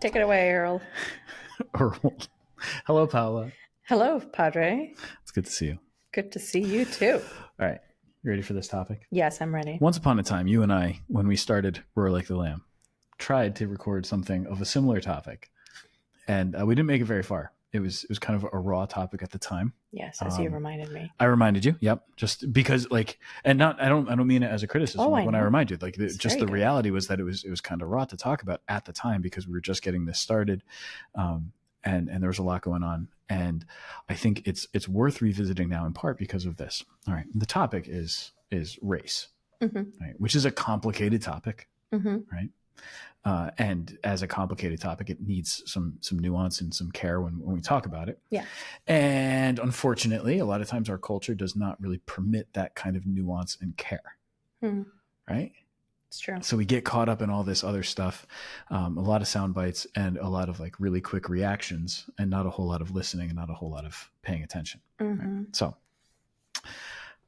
Take it away, Earl. Earl. Hello, Paula. Hello, Padre. It's good to see you. Good to see you too. All right. You ready for this topic? Yes, I'm ready. Once upon a time, you and I, when we started Roar Like the Lamb, tried to record something of a similar topic. And we didn't make it very far. It was kind of a raw topic at the time. Yes, as you reminded me. I reminded you. Yep. Just because and not, I don't mean it as a criticism. Oh, I when know. I remind you, just the good. reality was that it was kind of raw to talk about at the time because we were just getting this started. And there was a lot going on. And I think it's worth revisiting now in part because of this. All right. The topic is race, right? Which is a complicated topic, right? And as a complicated topic, it needs some nuance and some care when we talk about it. Yeah. And unfortunately, a lot of times our culture does not really permit that kind of nuance and care, right? It's true. So we get caught up in all this other stuff, a lot of sound bites and a lot of really quick reactions and not a whole lot of listening and not a whole lot of paying attention. Right? So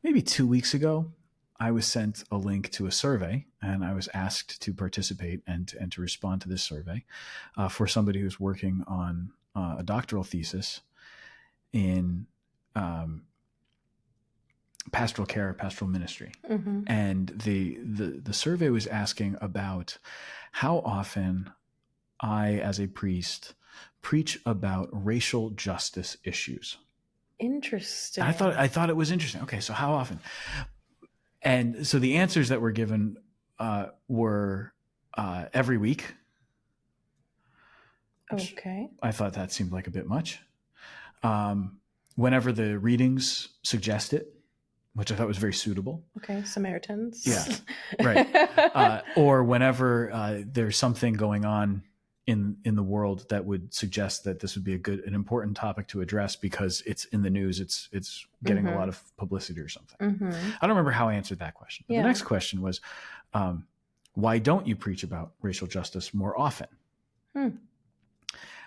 maybe 2 weeks ago, I was sent a link to a survey and I was asked to participate and to respond to this survey for somebody who's working on a doctoral thesis in pastoral care, pastoral ministry. And the survey was asking about how often I, as a priest, preach about racial justice issues. Interesting. And I thought it was interesting. Okay, so how often? And so the answers that were given were every week. Okay. I thought that seemed like a bit much. Whenever the readings suggest it, which I thought was very suitable. Okay, Samaritans. Yeah, right. Or whenever there's something going on in the world that would suggest that this would be an important topic to address because it's in the news, it's getting a lot of publicity or something. I don't remember how I answered that question. But the next question was, why don't you preach about racial justice more often? And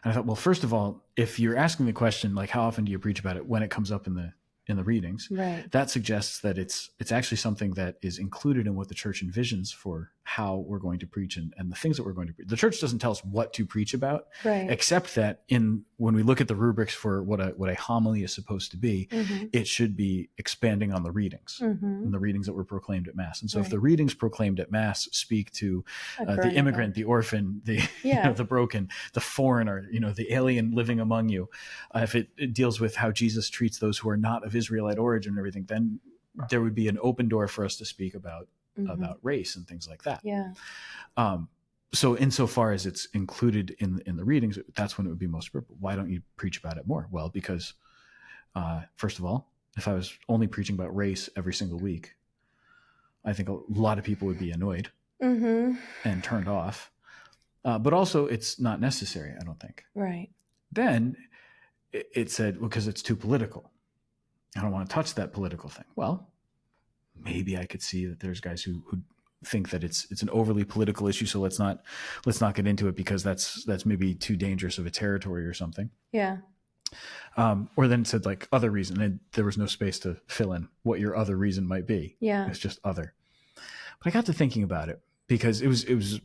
I thought, well, first of all, if you're asking the question, how often do you preach about it when it comes up in the readings, right, that suggests that it's actually something that is included in what the church envisions for how we're going to preach and the things that we're going to preach. The church doesn't tell us what to preach about, right, except that when we look at the rubrics for what a homily is supposed to be, it should be expanding on the readings and the readings that were proclaimed at Mass. And so if the readings proclaimed at Mass speak to the immigrant, the orphan, the the broken, the foreigner, the alien living among you, if it deals with how Jesus treats those who are not of Israelite origin and everything, then there would be an open door for us to speak about race and things like that. Yeah. So insofar as it's included in the readings, that's when it would be most appropriate. Why don't you preach about it more? Well, because first of all, if I was only preaching about race every single week, I think a lot of people would be annoyed and turned off. But also, it's not necessary, I don't think. Right. Then it said, well, because it's too political. I don't want to touch that political thing. Well, maybe I could see that there's guys who think that it's an overly political issue, so let's not get into it because that's maybe too dangerous of a territory or something. Yeah. Or then it said other reason, and there was no space to fill in what your other reason might be. Yeah. It's just other. But I got to thinking about it because it was.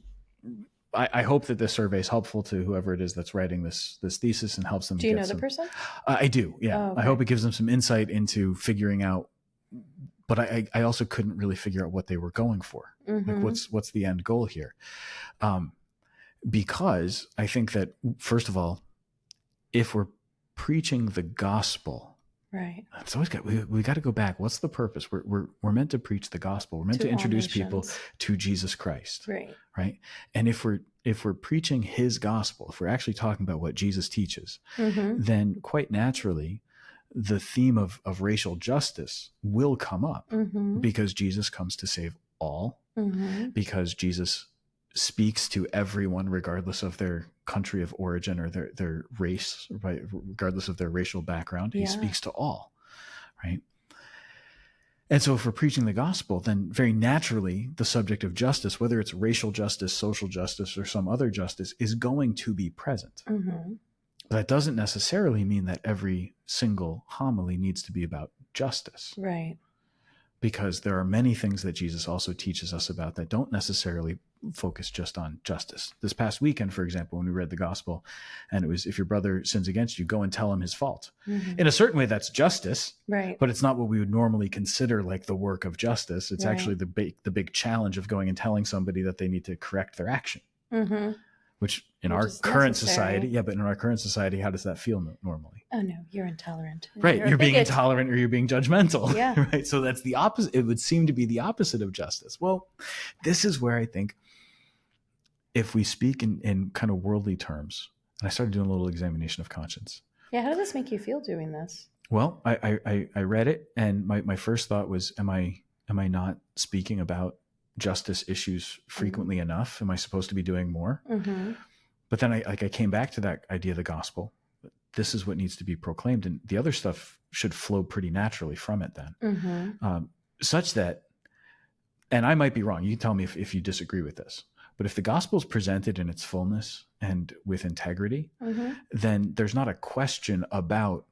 I hope that this survey is helpful to whoever it is that's writing this thesis and helps them. Do you know the person? I do. Yeah. Oh, okay. I hope it gives them some insight into figuring out, but I also couldn't really figure out what they were going for. What's the end goal here? Because I think that first of all, if we're preaching the gospel, right, it's always we got to go back. What's the purpose? We're meant to preach the gospel. We're meant to introduce people to Jesus Christ. Right. And if we're preaching his gospel, if we're actually talking about what Jesus teaches, then quite naturally, the theme of racial justice will come up because Jesus comes to save all, because Jesus speaks to everyone regardless of their country of origin or their race, right? Regardless of their racial background. He speaks to all, right? And so if we're preaching the gospel, then very naturally the subject of justice, whether it's racial justice, social justice, or some other justice, is going to be present. That doesn't necessarily mean that every single homily needs to be about justice. Right. Because there are many things that Jesus also teaches us about that don't necessarily focus just on justice. This past weekend, for example, when we read the gospel, and it was, if your brother sins against you, go and tell him his fault. Mm-hmm. In a certain way, that's justice, right? But it's not what we would normally consider like the work of justice. It's actually the big challenge of going and telling somebody that they need to correct their action. Mm-hmm. Which in our current society, but in our current society, how does that feel normally? Oh no, you're intolerant. Right. You're being intolerant or you're being judgmental. Yeah. Right. So that's the opposite. It would seem to be the opposite of justice. Well, this is where I think if we speak in kind of worldly terms, and I started doing a little examination of conscience. Yeah. How does this make you feel doing this? Well, I read it, and my first thought was, am I not speaking about justice issues frequently enough? Am I supposed to be doing more? Mm-hmm. But then I came back to that idea of the gospel. This is what needs to be proclaimed, and the other stuff should flow pretty naturally from it then. Mm-hmm. Such that, and I might be wrong, you can tell me if you disagree with this, but if the gospel is presented in its fullness and with integrity, mm-hmm. then there's not a question about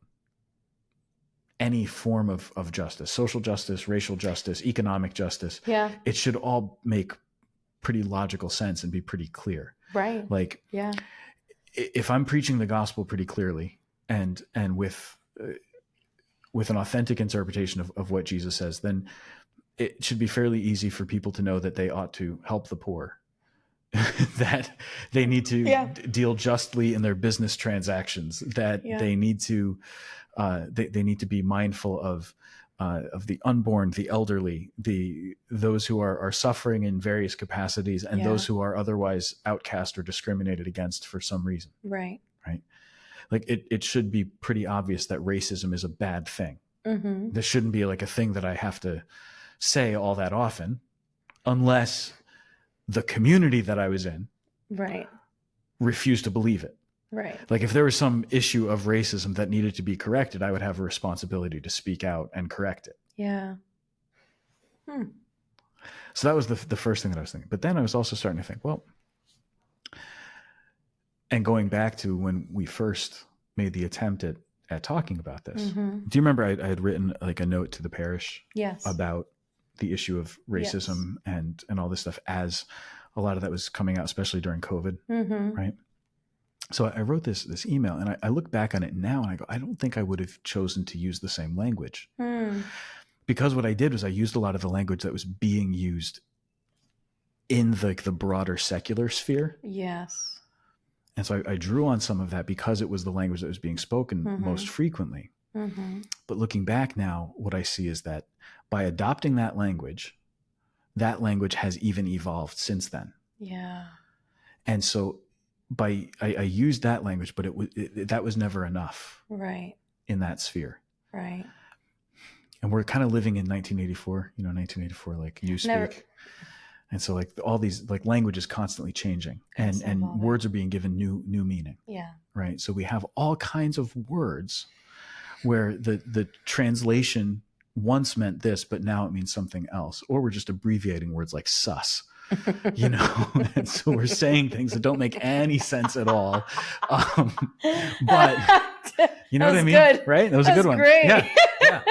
any form of justice, social justice, racial justice, economic justice. Yeah. It should all make pretty logical sense and be pretty clear. Right. Like, yeah. If I'm preaching the gospel pretty clearly and with an authentic interpretation of what Jesus says, then it should be fairly easy for people to know that they ought to help the poor, that they need to deal justly in their business transactions, that they need to they need to be mindful of the unborn, the elderly, those who are suffering in various capacities, and those who are otherwise outcast or discriminated against for some reason. Right. Right. Like it should be pretty obvious that racism is a bad thing. Mm-hmm. This shouldn't be like a thing that I have to say all that often, unless the community that I was in refused to believe it. Right. Like if there was some issue of racism that needed to be corrected, I would have a responsibility to speak out and correct it. Yeah. So that was the first thing that I was thinking. But then I was also starting to think, well, and going back to when we first made the attempt at talking about this, mm-hmm. Do you remember I had written like a note to the parish about the issue of racism and all this stuff, as a lot of that was coming out, especially during COVID, mm-hmm. right? So I wrote this email, and I look back on it now, and I go, I don't think I would have chosen to use the same language. Because what I did was I used a lot of the language that was being used in the broader secular sphere. Yes. And so I drew on some of that because it was the language that was being spoken mm-hmm. most frequently. Mm-hmm. But looking back now, what I see is that by adopting that language has even evolved since then. Yeah. And so I used that language, but that was never enough. Right. In that sphere. Right. And we're kind of living in 1984, like Newspeak. And so like all these like language is constantly changing and words are being given new meaning. Yeah. Right. So we have all kinds of words where the translation once meant this, but now it means something else. Or we're just abbreviating words like sus, and so we're saying things that don't make any sense at all. But you know what I mean? Good. Right. That was a good one. Great. Yeah.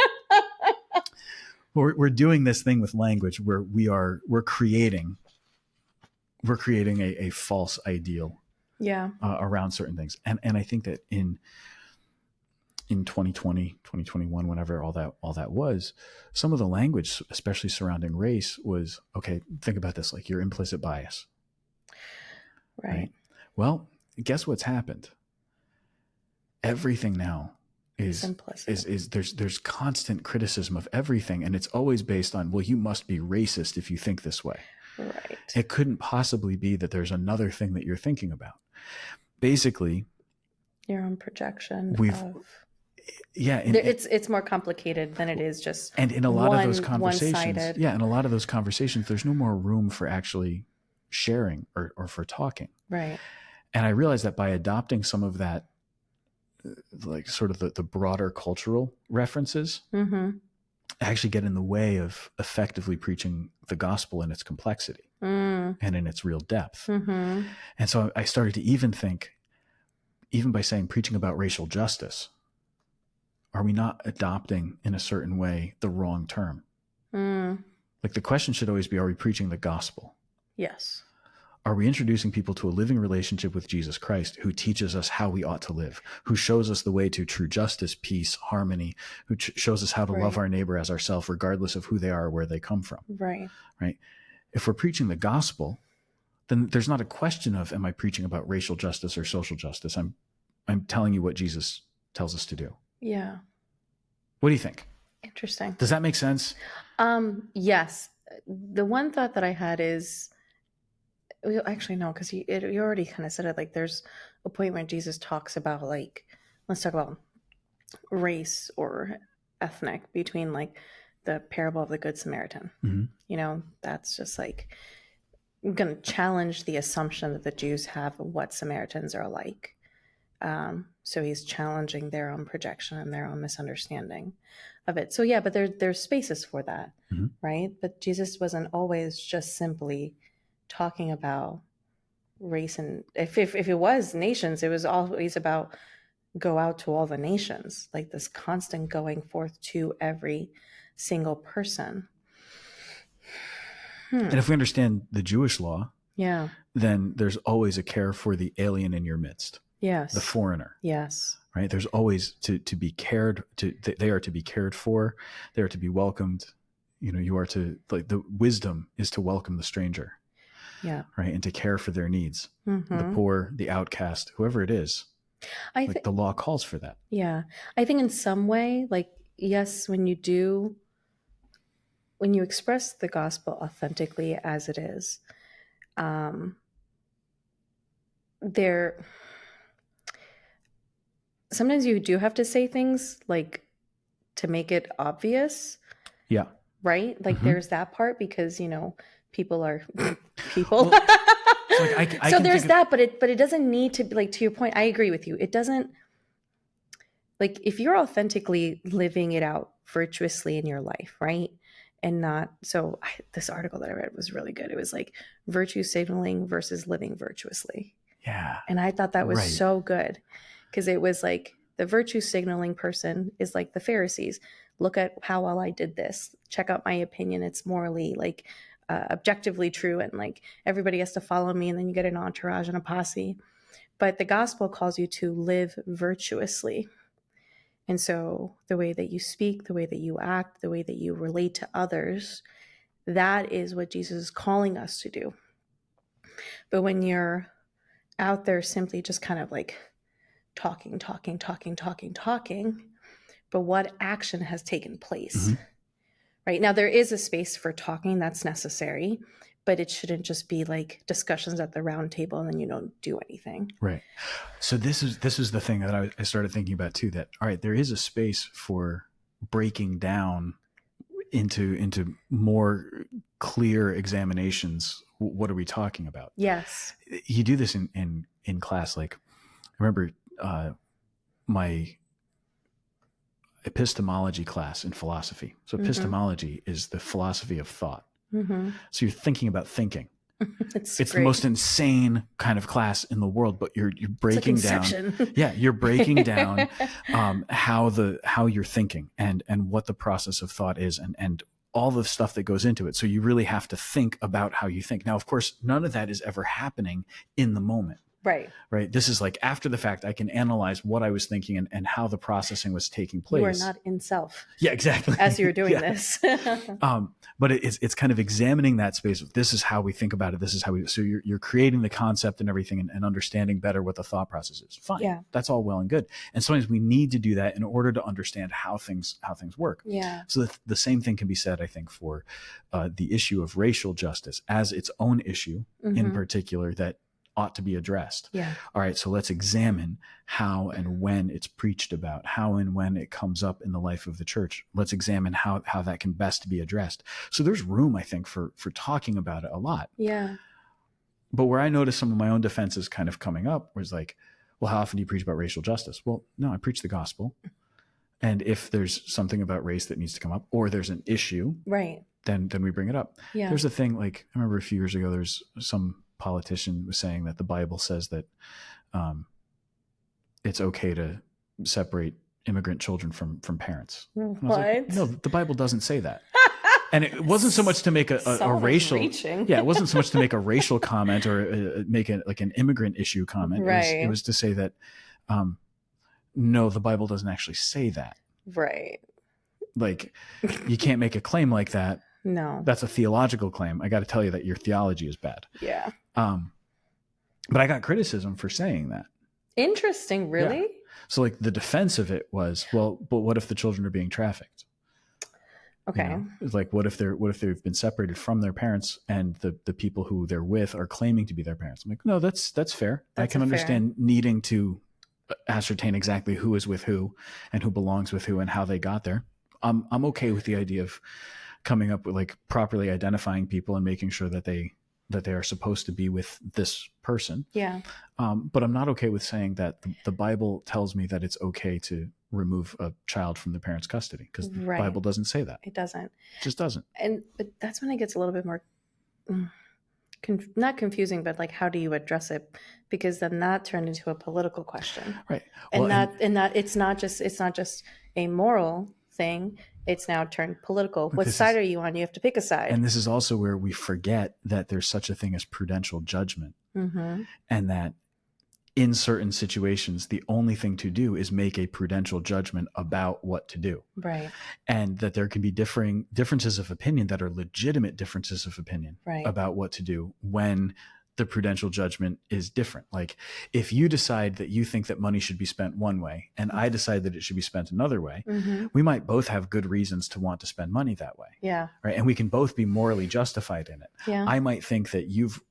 We're doing this thing with language where we're creating a false ideal around certain things. And I think that in 2020, 2021, whenever all that was, some of the language, especially surrounding race, was, okay, think about this, like your implicit bias. Right? Well, guess what's happened? Everything now is there's constant criticism of everything, and it's always based on, well, you must be racist if you think this way. Right. It couldn't possibly be that there's another thing that you're thinking about. Basically, your own projection it's more complicated than it is just and in a lot of those conversations one-sided. In a lot of those conversations there's no more room for actually sharing or for talking. Right. And I realized that by adopting some of that, like sort of the broader cultural references, mm-hmm. actually get in the way of effectively preaching the gospel in its complexity and in its real depth. Mm-hmm. And so I started to even think, even by saying preaching about racial justice, are we not adopting in a certain way the wrong term? Like the question should always be, are we preaching the gospel? Yes. Are we introducing people to a living relationship with Jesus Christ, who teaches us how we ought to live, who shows us the way to true justice, peace, harmony, who shows us how to love our neighbor as ourselves, regardless of who they are or where they come from? Right. Right. If we're preaching the gospel, then there's not a question of, am I preaching about racial justice or social justice? I'm telling you what Jesus tells us to do. Yeah. What do you think? Interesting. Does that make sense? Yes. The one thought that I had is, actually, no, because you already kind of said it. Like, there's a point where Jesus talks about, like, let's talk about race or ethnic between, like, the parable of the Good Samaritan. Mm-hmm. You know, that's just like going to challenge the assumption that the Jews have of what Samaritans are like. So he's challenging their own projection and their own misunderstanding of it. So yeah, but there's spaces for that, mm-hmm. right? But Jesus wasn't always just simply talking about race, and if it was nations, it was always about go out to all the nations, like this constant going forth to every single person. And if we understand the Jewish law, yeah, then there's always a care for the alien in your midst. Yes. The foreigner. Yes. Right. There's always to be cared to. They are to be cared for. They are to be welcomed. You know, you are to, like, the wisdom is to welcome the stranger. Yeah. Right. And to care for their needs. Mm-hmm. The poor, the outcast, whoever it is. Like, the law calls for that. Yeah. I think in some way, like, yes, when you express the gospel authentically as it is, sometimes you do have to say things, like, to make it obvious. Yeah. Right? Like, mm-hmm. there's that part, because, you know, people are people. Well, so there's that, but it doesn't need to be, like, to your point, I agree with you. It doesn't, like, if you're authentically living it out virtuously in your life, right? And not, this article that I read was really good. It was like virtue signaling versus living virtuously. Yeah. And I thought that was so good, because it was like the virtue signaling person is like the Pharisees. Look at how well I did this. Check out my opinion. It's morally, like, objectively true. And, like, everybody has to follow me. And then you get an entourage and a posse. But the gospel calls you to live virtuously. And so the way that you speak, the way that you act, the way that you relate to others, that is what Jesus is calling us to do. But when you're out there simply just kind of like talking, but what action has taken place? Mm-hmm. Right? Now, there is a space for talking that's necessary, but it shouldn't just be like discussions at the round table and then you don't do anything. Right. So this is the thing that I started thinking about too, that, all right, there is a space for breaking down into more clear examinations. What are we talking about? Yes. You do this in class. Like, I remember my epistemology class in philosophy. So epistemology is the philosophy of thought. Mm-hmm. So you're thinking about thinking. It's the most insane kind of class in the world, but you're breaking down. Yeah, you're breaking down how you're thinking and what the process of thought is, and all the stuff that goes into it. So you really have to think about how you think. Now, of course, none of that is ever happening in the moment. Right. This is like after the fact. I can analyze what I was thinking and how the processing was taking place. You are not in self. Yeah, exactly. As you're doing this. But it's kind of examining that space of, this is how we think about it. This is how so you're creating the concept and everything and understanding better what the thought process is. Fine. Yeah. That's all well and good. And sometimes we need to do that in order to understand how things work. Yeah. So the same thing can be said, I think, for the issue of racial justice as its own issue in particular that ought to be addressed. Yeah. All right. So let's examine how and when it's preached about, how and when it comes up in the life of the church. Let's examine how that can best be addressed. So there's room, I think, for talking about it a lot. Yeah. But where I notice some of my own defenses kind of coming up was like, well, how often do you preach about racial justice? Well, no, I preach the gospel. And if there's something about race that needs to come up, or there's an issue, right, then we bring it up. Yeah. There's a thing, like, I remember a few years ago, there's some politician was saying that the Bible says that it's okay to separate immigrant children from parents. What? Like, no, the Bible doesn't say that. And it wasn't so much to make a racial, it wasn't so much to make a racial comment or make it like an immigrant issue comment. Right. It was to say that, no, the Bible doesn't actually say that. Right. Like, you can't make a claim like that. No. That's a theological claim. I got to tell you that your theology is bad. Yeah. But I got criticism for saying that. Interesting. Really? Yeah. So like the defense of it was, well, but what if the children are being trafficked? Okay. You know, it's like, what if they've been separated from their parents and the people who they're with are claiming to be their parents? I'm like, no, that's fair. I can understand needing to ascertain exactly who is with who and who belongs with who and how they got there. I'm okay with the idea of coming up with like properly identifying people and making sure that they are supposed to be with this person. Yeah. But I'm not okay with saying that the Bible tells me that it's okay to remove a child from the parent's custody, because the Bible doesn't say that. It doesn't. It just doesn't. But that's when it gets a little bit more not confusing, but like, how do you address it? Because then that turned into a political question. Right. Well, and that it's not just a moral thing. It's now turned political. What side are you on? You have to pick a side. And this is also where we forget that there's such a thing as prudential judgment. Mm-hmm. And that in certain situations, the only thing to do is make a prudential judgment about what to do. Right. And that there can be differences of opinion that are legitimate differences of opinion about what to do when the prudential judgment is different. Like if you decide that you think that money should be spent one way and I decide that it should be spent another way, we might both have good reasons to want to spend money that way. Yeah. Right. And we can both be morally justified in it. Yeah. I might think that you've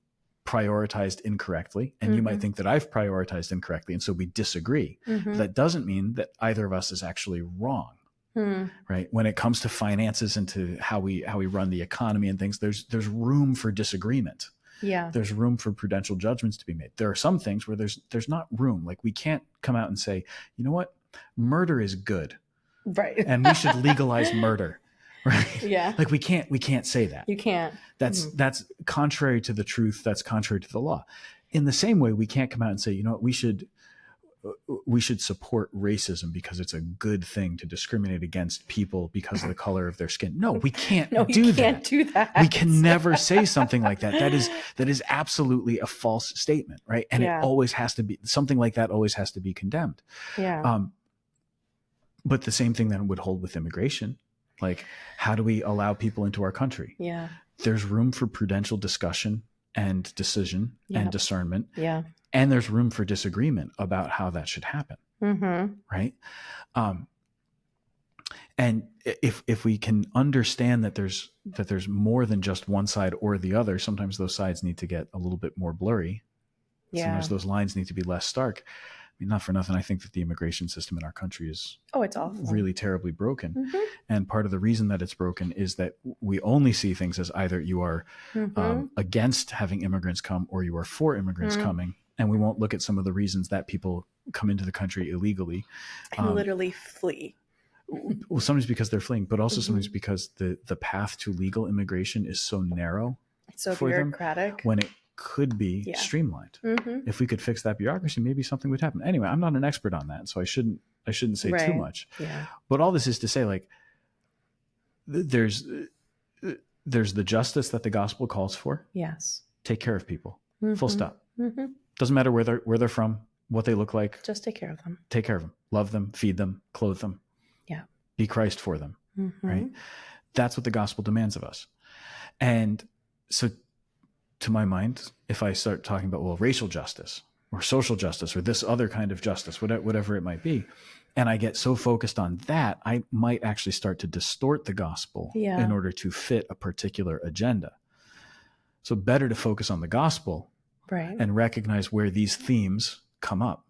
prioritized incorrectly and you might think that I've prioritized incorrectly. And so we disagree. But that doesn't mean that either of us is actually wrong. Right. When it comes to finances and to how we run the economy and things, there's room for disagreement. Yeah. There's room for prudential judgments to be made. There are some things where there's not room. Like we can't come out and say, you know what? Murder is good. Right. And we should legalize murder. Right. Yeah. Like we can't say that. You can't. That's contrary to the truth. That's contrary to the law. In the same way, we can't come out and say, you know what, we should support racism because it's a good thing to discriminate against people because of the color of their skin. No, we can't do that. We can never say something like that. That is absolutely a false statement, right? And it always has to be, something like that always has to be condemned. Yeah. But the same thing then would hold with immigration. Like, how do we allow people into our country? Yeah. There's room for prudential discussion and decision and discernment. Yeah. And there's room for disagreement about how that should happen. Right. And if we can understand that there's more than just one side or the other, sometimes those sides need to get a little bit more blurry. Yeah. Sometimes those lines need to be less stark. I mean, not for nothing, I think that the immigration system in our country is it's awful. Really terribly broken. And part of the reason that it's broken is that we only see things as either you are against having immigrants come or you are for immigrants coming. And we won't look at some of the reasons that people come into the country illegally. And literally flee. Well, sometimes because they're fleeing, but also sometimes because the path to legal immigration is so narrow. It's so bureaucratic. When it could be streamlined. If we could fix that bureaucracy, maybe something would happen. Anyway, I'm not an expert on that, so I shouldn't say too much. Yeah. But all this is to say, like, there's the justice that the gospel calls for. Yes. Take care of people. Full stop. Doesn't matter where they're from, what they look like. Just take care of them. Take care of them. Love them. Feed them. Clothe them. Yeah. Be Christ for them. Right. That's what the gospel demands of us. And so, to my mind, if I start talking about, well, racial justice or social justice or this other kind of justice, whatever it might be, and I get so focused on that, I might actually start to distort the gospel in order to fit a particular agenda. So better to focus on the gospel and recognize where these themes come up.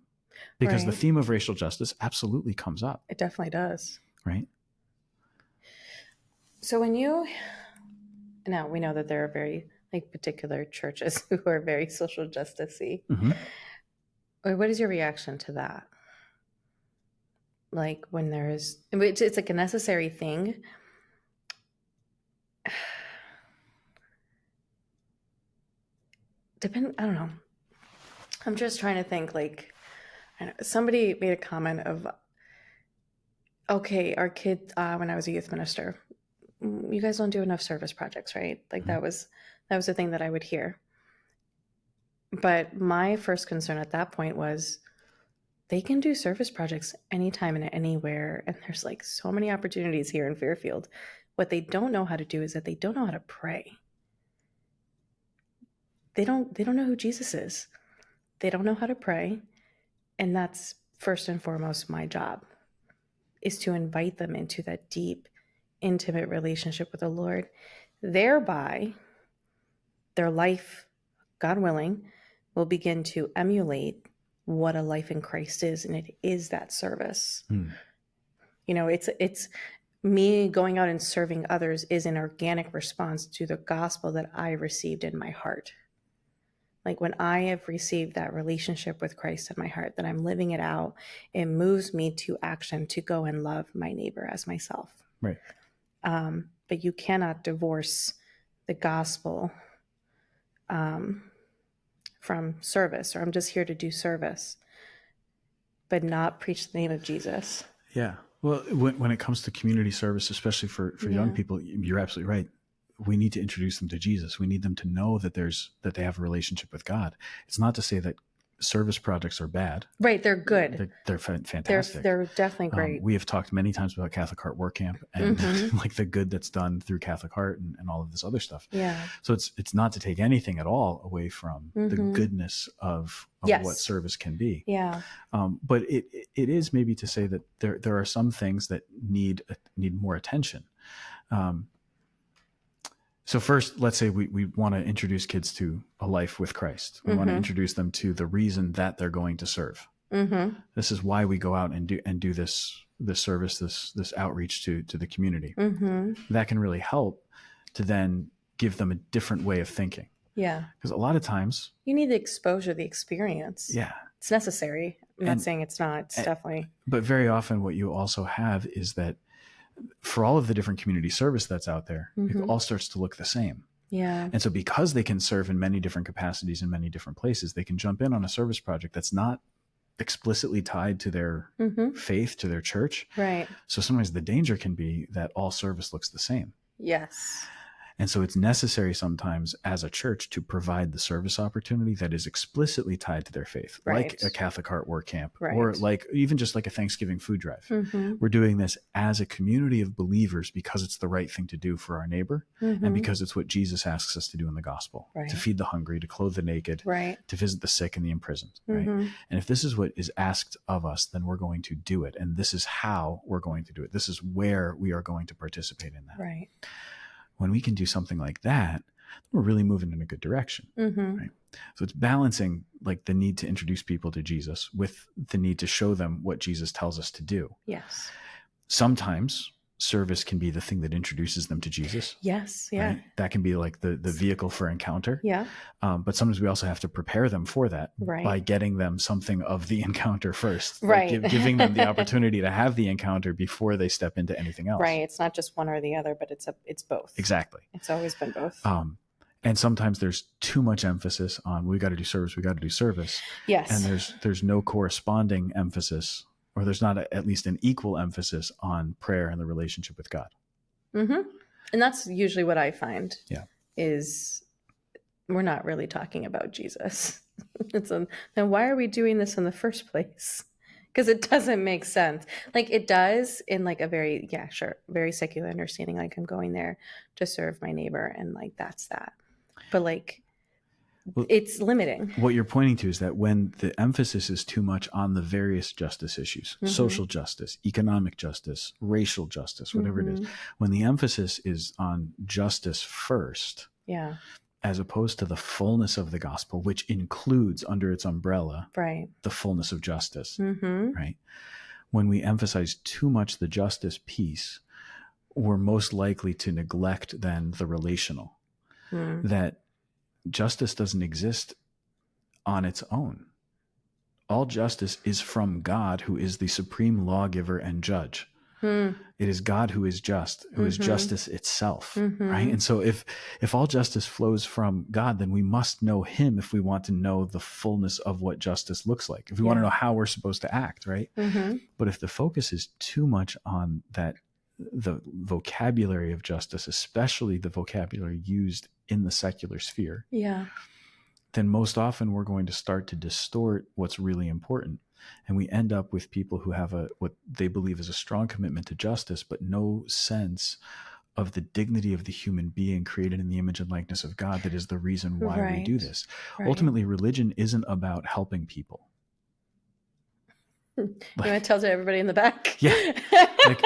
Because the theme of racial justice absolutely comes up. It definitely does. Right? So now we know that there are very particular churches who are very social justice-y. What is your reaction to that? Like when it's like a necessary thing. I don't know. I'm just trying to think, like, I know, somebody made a comment of, okay, our kid, when I was a youth minister, you guys don't do enough service projects, right? Like that was the thing that I would hear. But my first concern at that point was they can do service projects anytime and anywhere. And there's like so many opportunities here in Fairfield. What they don't know how to do is that they don't know how to pray. They don't know who Jesus is. They don't know how to pray. And that's first and foremost my job, is to invite them into that deep, intimate relationship with the Lord. Thereby, their life, God willing, will begin to emulate what a life in Christ is. And it is that service. You know, it's me going out and serving others is an organic response to the gospel that I received in my heart. Like when I have received that relationship with Christ in my heart, that I'm living it out, it moves me to action to go and love my neighbor as myself. Right. But you cannot divorce the gospel from service, or I'm just here to do service, but not preach the name of Jesus. Yeah. Well, when it comes to community service, especially for young people, you're absolutely right. We need to introduce them to Jesus. We need them to know that they have a relationship with God. It's not to say that service projects are bad. Right. They're good. They're fantastic. They're definitely great. We have talked many times about Catholic Heart Work Camp and like the good that's done through Catholic Heart and all of this other stuff. Yeah. So it's not to take anything at all away from the goodness of what service can be. Yeah. But it is maybe to say that there are some things that need more attention. So first, let's say we want to introduce kids to a life with Christ. We want to introduce them to the reason that they're going to serve. This is why we go out and do this service, this outreach to the community. That can really help to then give them a different way of thinking. Yeah. Because a lot of times you need the exposure, the experience. Yeah. It's necessary. I'm not saying it's not. It's definitely. But very often what you also have is that for all of the different community service that's out there, it all starts to look the same. Yeah. And so because they can serve in many different capacities in many different places, they can jump in on a service project that's not explicitly tied to their faith, to their church. Right. So sometimes the danger can be that all service looks the same. Yes. And so it's necessary sometimes as a church to provide the service opportunity that is explicitly tied to their faith, like a Catholic Heart Work Camp, or like even just like a Thanksgiving food drive. We're doing this as a community of believers because it's the right thing to do for our neighbor and because it's what Jesus asks us to do in the gospel, to feed the hungry, to clothe the naked, to visit the sick and the imprisoned. Right? And if this is what is asked of us, then we're going to do it. And this is how we're going to do it. This is where we are going to participate in that. Right. When we can do something like that, we're really moving in a good direction. Right? So it's balancing like the need to introduce people to Jesus with the need to show them what Jesus tells us to do. Yes. Sometimes service can be the thing that introduces them to Jesus. Yes. Yeah. Right? That can be like the vehicle for encounter. Yeah. But sometimes we also have to prepare them for that by getting them something of the encounter first. Right. Like giving them the opportunity to have the encounter before they step into anything else. Right. It's not just one or the other, but it's both. Exactly. It's always been both. And sometimes there's too much emphasis on we got to do service. We got to do service. Yes. And there's no corresponding emphasis, or there's not at least an equal emphasis on prayer and the relationship with God. And that's usually what I find. Yeah. Is we're not really talking about Jesus. Then why are we doing this in the first place? Because it doesn't make sense. Like it does in like a very secular understanding. Like I'm going there to serve my neighbor, and like that's that. But like it's limiting. What you're pointing to is that when the emphasis is too much on the various justice issues, social justice, economic justice, racial justice, whatever it is, when the emphasis is on justice first, as opposed to the fullness of the gospel, which includes under its umbrella, the fullness of justice, right? When we emphasize too much the justice piece, we're most likely to neglect then the relational. That justice doesn't exist on its own. All justice is from God, who is the supreme lawgiver and judge. It is God who is just, who is justice itself, right? And so if all justice flows from God, then we must know him if we want to know the fullness of what justice looks like, if we want to know how we're supposed to act, right? But if the focus is too much on that the vocabulary of justice, especially the vocabulary used in the secular sphere, then most often we're going to start to distort what's really important. And we end up with people who have what they believe is a strong commitment to justice, but no sense of the dignity of the human being created in the image and likeness of God. That is the reason why we do this. Ultimately, religion isn't about helping people. You want to tell everybody in the back? Yeah. Like,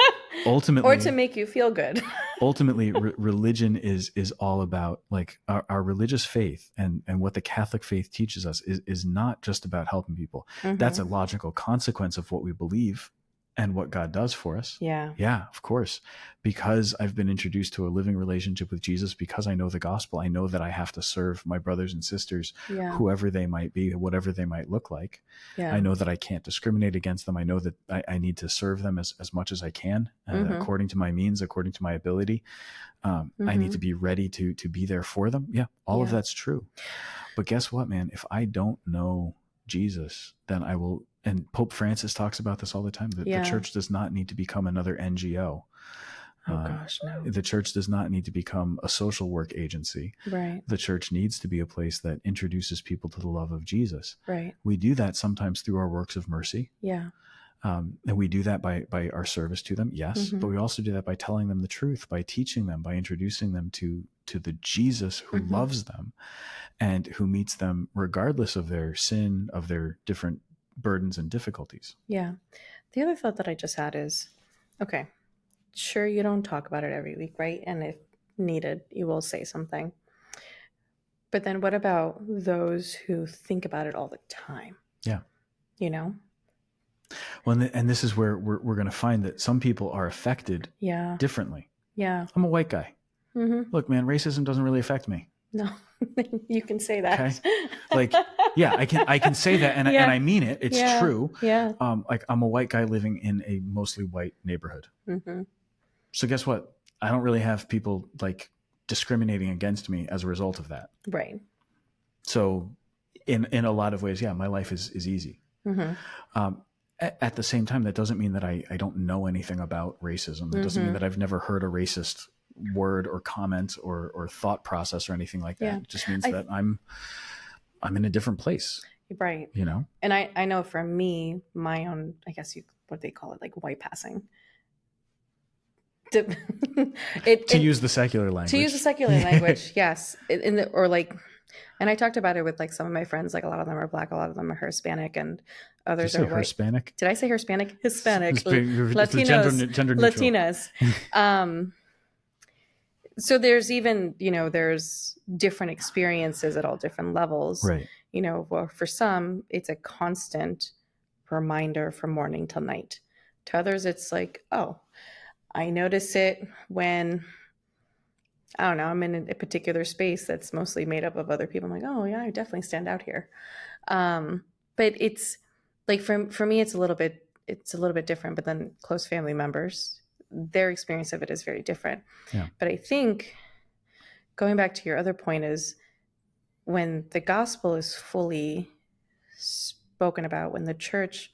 ultimately, or to make you feel good. Ultimately, religion is all about, like, our religious faith and what the Catholic faith teaches us is not just about helping people. That's a logical consequence of what we believe and what God does for us. Yeah, of course. Because I've been introduced to a living relationship with Jesus, because I know the gospel, I know that I have to serve my brothers and sisters, whoever they might be, whatever they might look like. I know that I can't discriminate against them. I know that I need to serve them as much as I can, according to my means, according to my ability. I need to be ready to be there for them. Yeah, all of that's true. But guess what, man? If I don't know Jesus, then I will. And Pope Francis talks about this all the time. The church does not need to become another NGO. Oh gosh, no. The church does not need to become a social work agency. Right. The church needs to be a place that introduces people to the love of Jesus. Right. We do that sometimes through our works of mercy. Yeah. And we do that by our service to them, yes, but we also do that by telling them the truth, by teaching them, by introducing them to the Jesus who loves them and who meets them regardless of their sin, of their different burdens and difficulties. Yeah. The other thought that I just had is, okay, sure, you don't talk about it every week, right? And if needed, you will say something. But then what about those who think about it all the time? Yeah. You know? Well, and this is where we're going to find that some people are affected differently. Yeah. I'm a white guy. Look, man, racism doesn't really affect me. No, you can say that. Okay. Like, yeah, I can say that. And I mean it. It's true. Yeah. Like, I'm a white guy living in a mostly white neighborhood. So guess what? I don't really have people like discriminating against me as a result of that. Right. So in a lot of ways, yeah, my life is easy. At the same time, that doesn't mean that I don't know anything about racism. That doesn't mean that I've never heard a racist word or comment or thought process or anything like that. It just means that I'm in a different place. Right. You know? And I know for me, my own, I guess what they call it, like white passing. To use the secular language. To use the secular language, yes. And I talked about it with like some of my friends, like a lot of them are Black, a lot of them are Hispanic, and others are white. Hispanic? Did I say Hispanic? Hispanic. Latinos. Gender neutral. Latinas. So there's even, there's different experiences at all different levels. Right. Well, for some, it's a constant reminder from morning till night. To others, it's like, oh, I notice it when, I don't know, I'm in a particular space that's mostly made up of other people. I'm like, oh yeah, I definitely stand out here. But it's like, for me, it's a little bit different, but then close family members, their experience of it is very different. Yeah. But I think going back to your other point is when the gospel is fully spoken about, when the church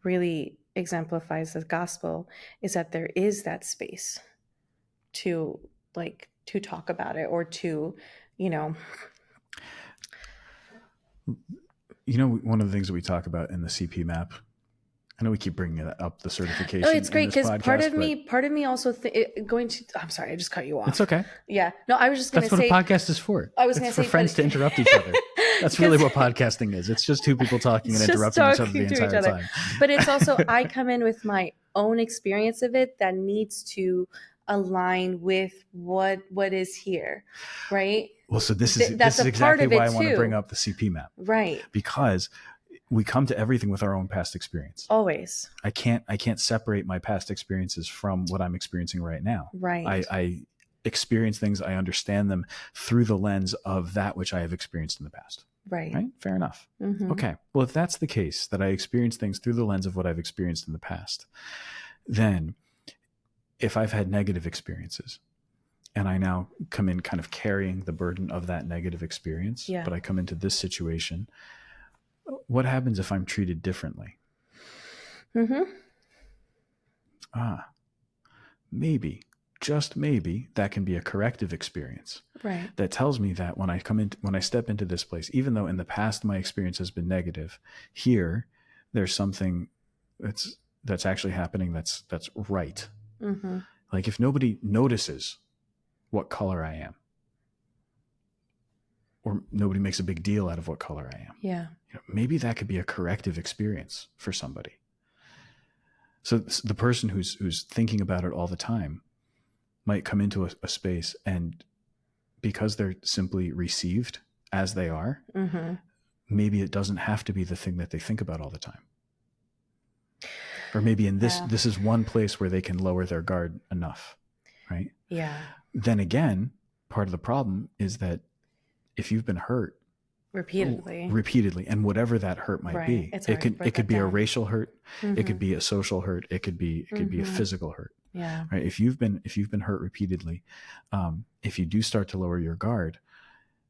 really exemplifies the gospel, is that there is that space to talk about it or to, one of the things that we talk about in the CP map, I know we keep bringing it up, the certification. Oh, it's great because part of me also I'm sorry, I just cut you off. It's okay. Yeah. No, I was just going to say. That's what a podcast is for. I was going to say. For friends to interrupt each other. That's really what podcasting is. It's just two people talking and interrupting each other the entire time. But it's also, I come in with my own experience of it that needs to align with what is here, right? Well, so this is exactly why I want to bring up the CP map. Right. Because we come to everything with our own past experience. Always. I can't separate my past experiences from what I'm experiencing right now. Right. I experience things, I understand them through the lens of that which I have experienced in the past. Right. Fair enough. Okay. Well, if that's the case, that I experience things through the lens of what I've experienced in the past, then if I've had negative experiences and I now come in kind of carrying the burden of that negative experience, but I come into this situation, what happens if I'm treated differently? maybe, just maybe, that can be a corrective experience. Right. That tells me that when I step into this place, even though in the past my experience has been negative, here there's something that's actually happening that's right. Mm-hmm. Like if nobody notices what color I am, or nobody makes a big deal out of what color I am, yeah, maybe that could be a corrective experience for somebody. So the person who's thinking about it all the time might come into a space, and because they're simply received as they are, mm-hmm. maybe it doesn't have to be the thing that they think about all the time. Or maybe in this is one place where they can lower their guard enough, right? Yeah. Then again, part of the problem is that if you've been hurt repeatedly, and whatever that hurt might be, it could be a racial hurt, mm-hmm. it could be a social hurt, it could be a physical hurt. Yeah. Right. If you've been hurt repeatedly, if you do start to lower your guard,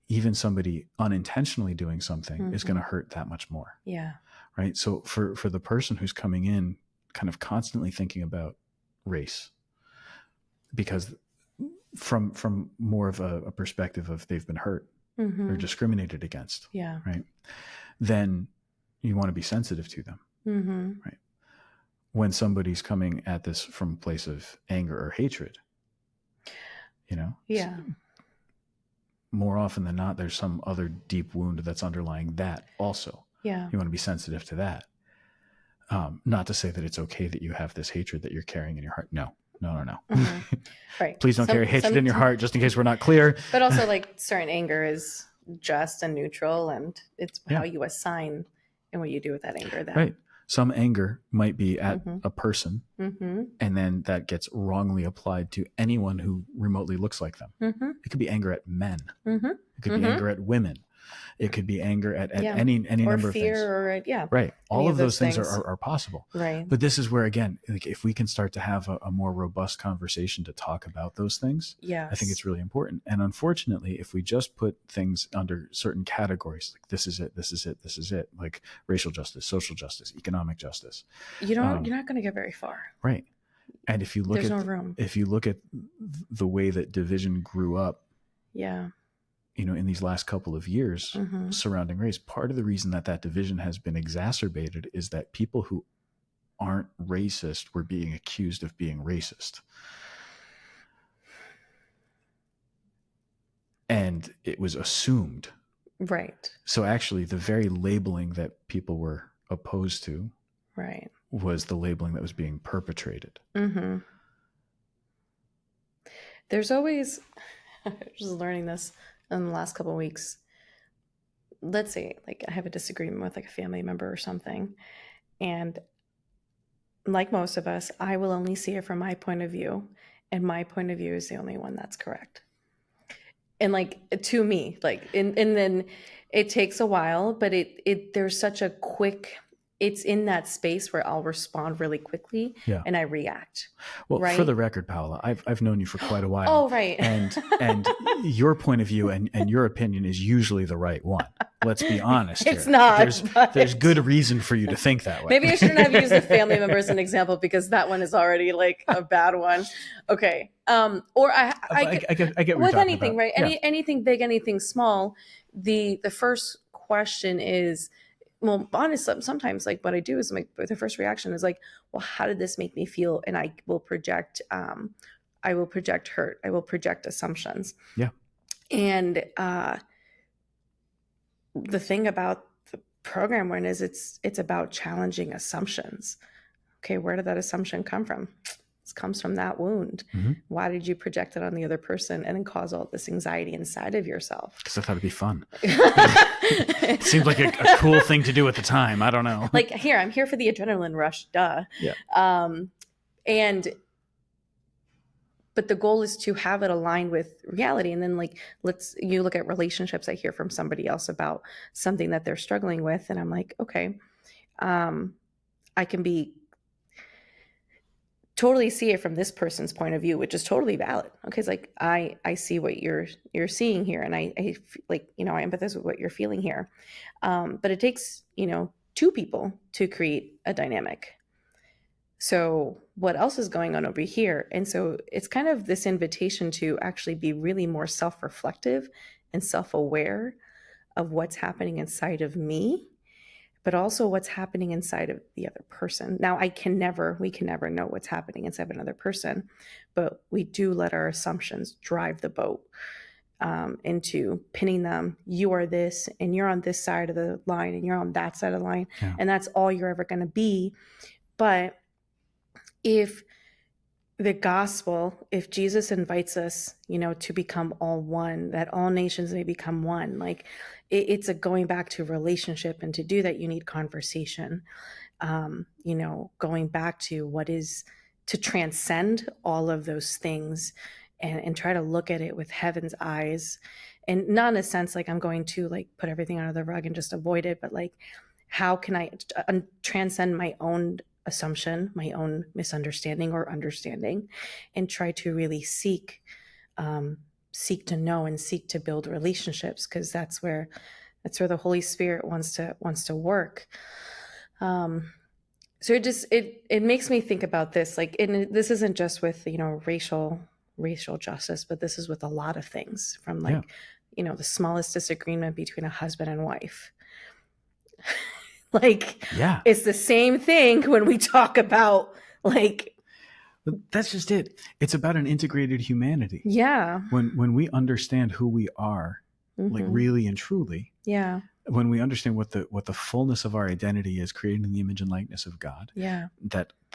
even somebody unintentionally doing something mm-hmm. is going to hurt that much more. Yeah. Right. So for the person who's coming in kind of constantly thinking about race, because from more of a perspective of they've been hurt mm-hmm. or discriminated against. Yeah. Right. Then you want to be sensitive to them. Mm-hmm. Right. When somebody's coming at this from a place of anger or hatred, yeah, more often than not, there's some other deep wound that's underlying that also. Yeah. You want to be sensitive to that. Not to say that it's okay that you have this hatred that you're carrying in your heart. No. Mm-hmm. Right. Please don't carry hatred in your heart, just in case we're not clear. But also, like, certain anger is just and neutral, and it's how you assign and what you do with that anger. Then. Right. Some anger might be at mm-hmm. a person, mm-hmm. and then that gets wrongly applied to anyone who remotely looks like them. Mm-hmm. It could be anger at men. Mm-hmm. It could be anger at women. It could be anger at any number of things. Or right. All of those things are possible. Right. But this is where, again, like if we can start to have a more robust conversation to talk about those things, yes. I think it's really important. And unfortunately, if we just put things under certain categories, like this is it, like racial justice, social justice, economic justice, you're not going to get very far. Right. And if you look There's no room. If you look at the way that division grew up, yeah. In these last couple of years mm-hmm. surrounding race, part of the reason that division has been exacerbated is that people who aren't racist were being accused of being racist. And it was assumed. Right. So actually the very labeling that people were opposed to right. was the labeling that was being perpetrated. Mm-hmm. There's always, just learning this in the last couple of weeks, let's say like I have a disagreement with like a family member or something, and like most of us, I will only see it from my point of view, and my point of view is the only one that's correct. And like to me, like and then it takes a while, but there's such a quick, it's in that space where I'll respond really quickly and I react. Well, right? For the record, Paola, I've known you for quite a while. Oh, right. And your point of view and your opinion is usually the right one. Let's be honest here. It's not. There's good reason for you to think that way. Maybe I shouldn't have used a family member as an example because that one is already like a bad one. Okay. Or I get what with you're anything, about. Right? Yeah. Anything big, anything small. The first question is, well, honestly, sometimes like what I do is the first reaction is like, well, how did this make me feel? And I will project hurt. I will project assumptions. Yeah. And the thing about the program we're in is it's about challenging assumptions. Okay, where did that assumption come from? It comes from that wound. Mm-hmm. Why did you project it on the other person and then cause all this anxiety inside of yourself? Because I thought it'd be fun. It seemed like a cool thing to do at the time. I don't know. Like I'm here for the adrenaline rush. Duh. Yeah. But the goal is to have it aligned with reality. And then like, you look at relationships. I hear from somebody else about something that they're struggling with. And I'm like, okay, I can be totally see it from this person's point of view, which is totally valid. Okay. It's like, I see what you're seeing here. And I like, I empathize with what you're feeling here. But it takes, two people to create a dynamic. So what else is going on over here? And so it's kind of this invitation to actually be really more self-reflective and self-aware of what's happening inside of me, but also what's happening inside of the other person. Now, we can never know what's happening inside of another person, but we do let our assumptions drive the boat into pinning them. You are this, and you're on this side of the line, and you're on that side of the line, and that's all you're ever going to be. But if the gospel, if Jesus invites us, to become all one, that all nations may become one, like it's a going back to relationship. And to do that, you need conversation. Going back to what is to transcend all of those things and try to look at it with heaven's eyes, and not in a sense like I'm going to like put everything under the rug and just avoid it, but like, how can I transcend my own assumption, my own misunderstanding or understanding, and try to really seek to know and seek to build relationships, because that's where the Holy Spirit wants to work. So it makes me think about this, like, this isn't just with racial justice, but this is with a lot of things, from like the smallest disagreement between a husband and wife. Like, it's the same thing when we talk about like. But that's just it. It's about an integrated humanity. Yeah. When we understand who we are, like really and truly. Yeah. When we understand what the fullness of our identity is, created in the image and likeness of God. Yeah.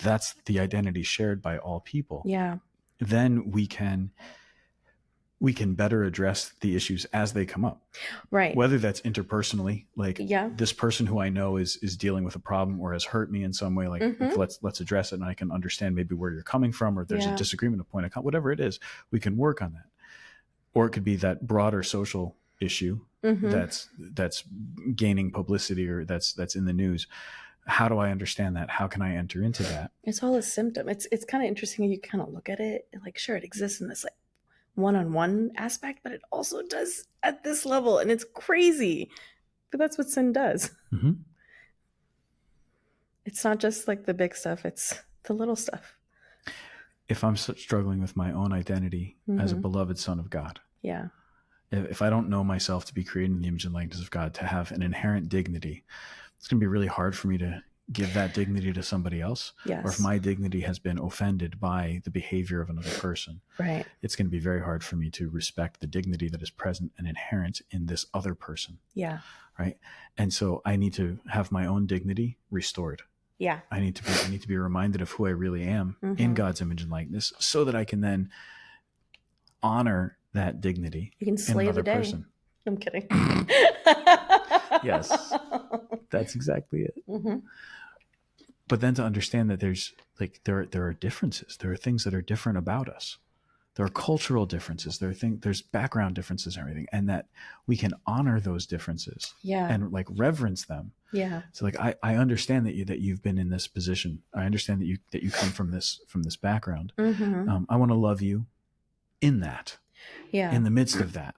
That's the identity shared by all people. Yeah. Then we can better address the issues as they come up. Right. Whether that's interpersonally, like this person who I know is dealing with a problem or has hurt me in some way, like let's address it, and I can understand maybe where you're coming from, or there's a disagreement, a point of whatever it is, we can work on that. Or it could be that broader social issue that's gaining publicity, or that's in the news. How do I understand that? How can I enter into that? It's all a symptom. It's kind of interesting. You kind of look at it like, sure, it exists in this like one-on-one aspect, but it also does at this level, and it's crazy. But that's what sin does. It's not just like the big stuff, it's the little stuff. If I'm struggling with my own identity as a beloved son of God, if I don't know myself to be created in the image and likeness of God, to have an inherent dignity, it's going to be really hard for me to give that dignity to somebody else. Yes. Or if my dignity has been offended by the behavior of another person, right, it's going to be very hard for me to respect the dignity that is present and inherent in this other person. Yeah. Right. And so I need to have my own dignity restored. Yeah. I need to be reminded of who I really am in God's image and likeness, so that I can then honor that dignity. You can slay in another the day. person. I'm kidding. Yes, that's exactly it. But then to understand that there's like there are differences. There are things that are different about us. There are cultural differences. There's background differences and everything, and that we can honor those differences. And like reverence them. Yeah. So like I understand that you've been in this position. I understand that you come from this background. I want to love you in that. Yeah. In the midst of that.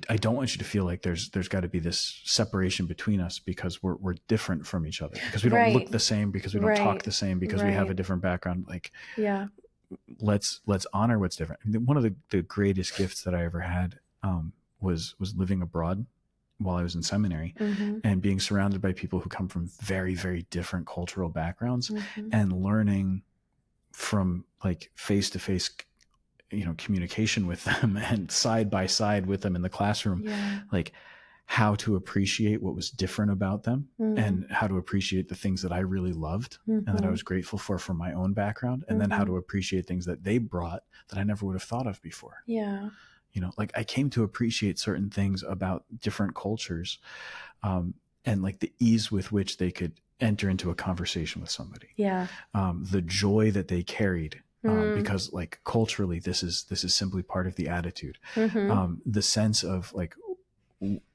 I don't want you to feel like there's got to be this separation between us because we're different from each other, because we don't look the same, because we don't talk the same, because we have a different background. Like, let's honor what's different. One of the greatest gifts that I ever had was living abroad while I was in seminary, and being surrounded by people who come from very, very different cultural backgrounds, and learning from like face-to-face communication with them, and side by side with them in the classroom, like how to appreciate what was different about them, and how to appreciate the things that I really loved and that I was grateful for my own background, and then how to appreciate things that they brought that I never would have thought of before. Yeah. Like I came to appreciate certain things about different cultures, and like the ease with which they could enter into a conversation with somebody. Yeah. The joy that they carried. Because like culturally, this is simply part of the attitude. The sense of like,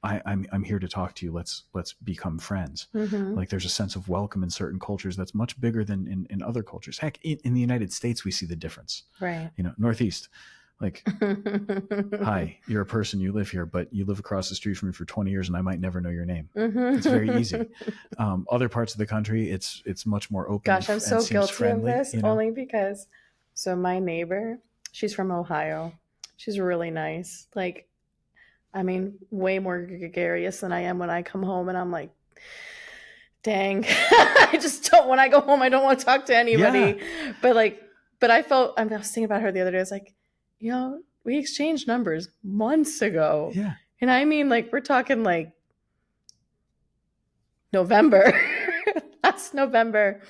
I'm here to talk to you. Let's become friends. Like there's a sense of welcome in certain cultures that's much bigger than in other cultures. Heck, in the United States, we see the difference. Right. Northeast, Like, hi, you're a person, you live here, but you live across the street from me for 20 years and I might never know your name. It's very easy. Other parts of the country, it's much more open. Gosh, I'm so guilty friendly, of this, you know? Only because, so my neighbor, she's from Ohio. She's really nice. Like, I mean, way more gregarious than I am when I come home, and I'm like, dang, I just don't, when I go home, I don't want to talk to anybody. Yeah. But I was thinking about her the other day. I was like, you know, we exchanged numbers months ago. Yeah. And I mean, like, we're talking like November, last November.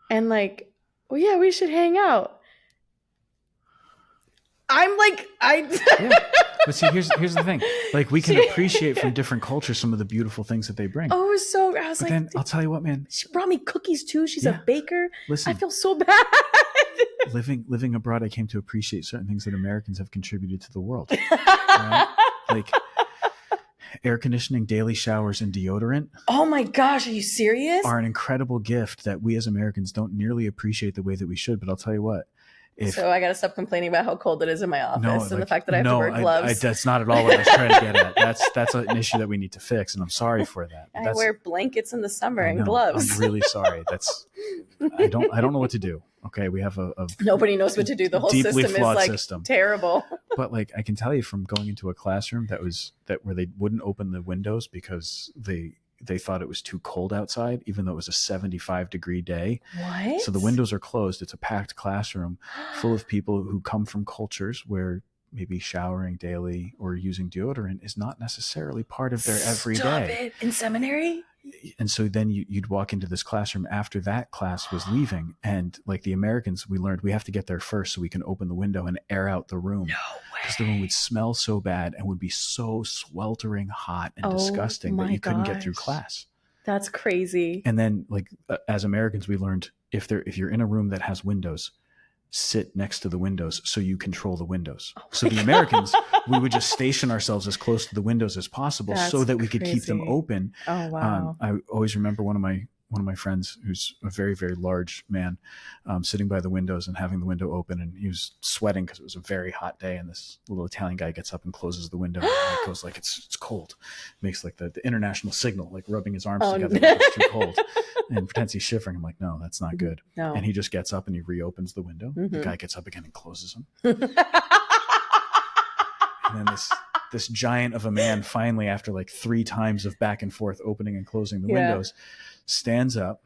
And like, well, yeah, we should hang out. I'm like, yeah. But see, here's the thing. Like, we can appreciate from different cultures some of the beautiful things that they bring. Oh, it was so, I was but like, then I'll tell you what, man. She brought me cookies too. She's a baker. Listen, I feel so bad. living abroad, I came to appreciate certain things that Americans have contributed to the world. Right? Like air conditioning, daily showers, and deodorant. Oh my gosh, are you serious? Are an incredible gift that we as Americans don't nearly appreciate the way that we should. But I'll tell you what. So I got to stop complaining about how cold it is in my office and the fact that I have to wear gloves. That's not at all what I was trying to get at. That's an issue that we need to fix, and I'm sorry for that. I wear blankets in the summer and gloves. I'm really sorry. I don't know what to do. Okay, we have a nobody knows what to do. The whole system is like terrible. But like, I can tell you from going into a classroom where they wouldn't open the windows because they thought it was too cold outside, even though it was a 75-degree day. What? So the windows are closed. It's a packed classroom full of people who come from cultures where maybe showering daily or using deodorant is not necessarily part of their everyday. Stop it. In seminary? And so then you'd walk into this classroom after that class was leaving. And like the Americans, we learned we have to get there first so we can open the window and air out the room. No way. Because the room would smell so bad and would be so sweltering hot and disgusting that you couldn't get through class. That's crazy. And then like as Americans, we learned if you're in a room that has windows, sit next to the windows so you control the windows. So the Americans, we would just station ourselves as close to the windows as possible so that we could keep them open. Oh, wow. I always remember one of my friends who's a very, very large man sitting by the windows and having the window open, and he was sweating because it was a very hot day, and this little Italian guy gets up and closes the window and it goes like, it's cold. Makes like the international signal, like rubbing his arms together like it's too cold, and pretends he's shivering. I'm like, no, that's not good. No. And he just gets up and he reopens the window. Mm-hmm. The guy gets up again and closes them. And then this giant of a man finally, after like 3 times of back and forth opening and closing the windows, stands up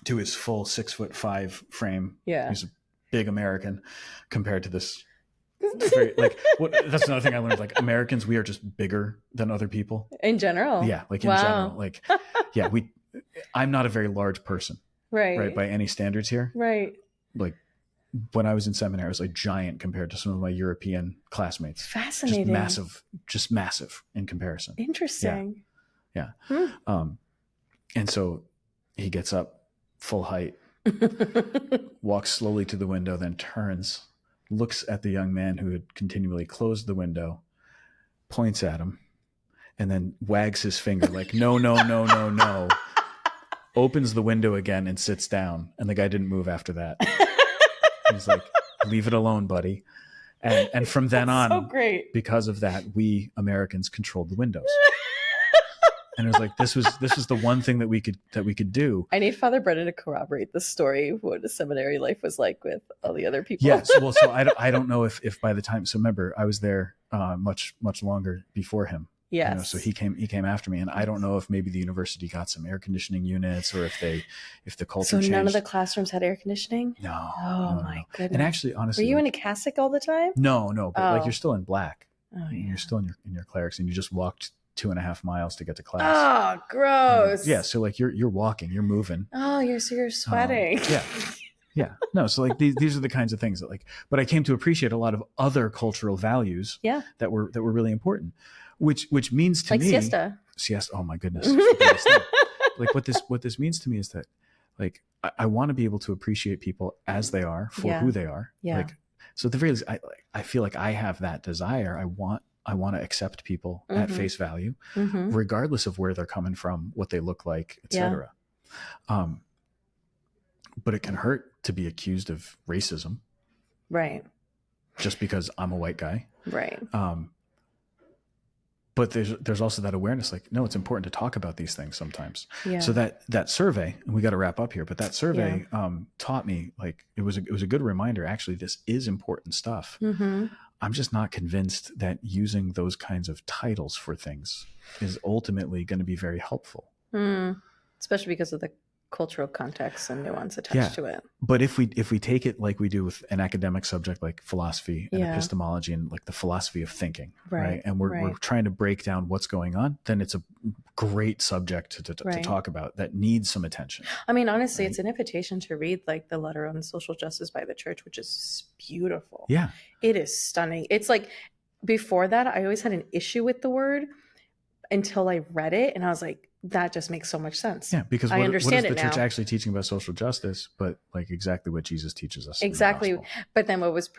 to his full 6'5" frame. Yeah. He's a big American compared to this. That's another thing I learned. Like, Americans, we are just bigger than other people. In general. Yeah. Like in general. Like, yeah, I'm not a very large person. Right. By any standards here. Right. Like, when I was in seminary, I was like giant compared to some of my European classmates. Fascinating. Just massive in comparison. Interesting. Yeah. And so he gets up full height, walks slowly to the window, then turns, looks at the young man who had continually closed the window, points at him, and then wags his finger like, no, no, no, no, no. Opens the window again and sits down. And the guy didn't move after that. He's like, leave it alone, buddy. And from then on, so great. Because of that, we Americans controlled the windows. And it was like, this was the one thing that we could do. I need Father Brennan to corroborate the story of what a seminary life was like with all the other people. Yes. Well, so I don't know if by the time, so remember, I was there much longer before him. Yes. You know, so he came after me, and I don't know if maybe the university got some air conditioning units, or if the culture changed. So none of the classrooms had air conditioning? No. Oh my goodness. And actually, honestly, were you in a cassock all the time? No, but like, you're still in black. Oh, yeah. You're still in your clerics, and you just walked 2.5 miles to get to class. Oh, gross. Yeah, so like you're walking, you're moving. Oh, you're sweating. Yeah. No, so like these are the kinds of things that like, but I came to appreciate a lot of other cultural values that were really important. Which means to me, siesta. Oh my goodness. Like what this means to me is that like I want to be able to appreciate people as they are for who they are. Yeah. Like, so at the very least, I feel like I have that desire. I want to accept people at face value, regardless of where they're coming from, what they look like, etc. But it can hurt to be accused of racism. Right. just because I'm a white guy. Right. But there's also that awareness, like, no, it's important to talk about these things sometimes. Yeah. So that survey, and we got to wrap up here, but that survey taught me, like, it was a good reminder. Actually, this is important stuff. Mm-hmm. I'm just not convinced that using those kinds of titles for things is ultimately going to be very helpful. Especially because of the cultural context and nuance attached to it. But if we take it like we do with an academic subject like philosophy and epistemology and like the philosophy of thinking, right? And we're trying to break down what's going on, then it's a great subject to talk about that needs some attention. I mean, honestly, it's an invitation to read like the Letter on Social Justice by the Church, which is beautiful. Yeah. It is stunning. It's like, before that, I always had an issue with the word until I read it, and I was like, that just makes so much sense. Yeah, because I understand what is the church actually teaching about social justice, but like exactly what Jesus teaches us. Exactly. But then what was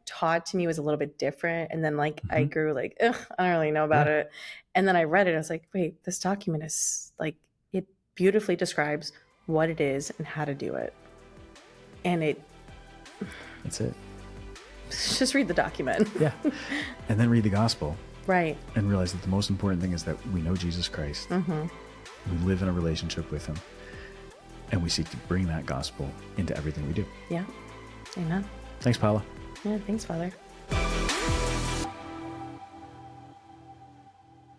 taught to me was a little bit different. And then like I grew like, I don't really know about it. And then I read it and I was like, wait, this document is like, it beautifully describes what it is and how to do it. And that's it. Just read the document. Yeah. And then read the gospel. Right. And realize that the most important thing is that we know Jesus Christ. Mm-hmm. We live in a relationship with him. And we seek to bring that gospel into everything we do. Yeah. Amen. Thanks, Paula. Yeah, thanks, Father.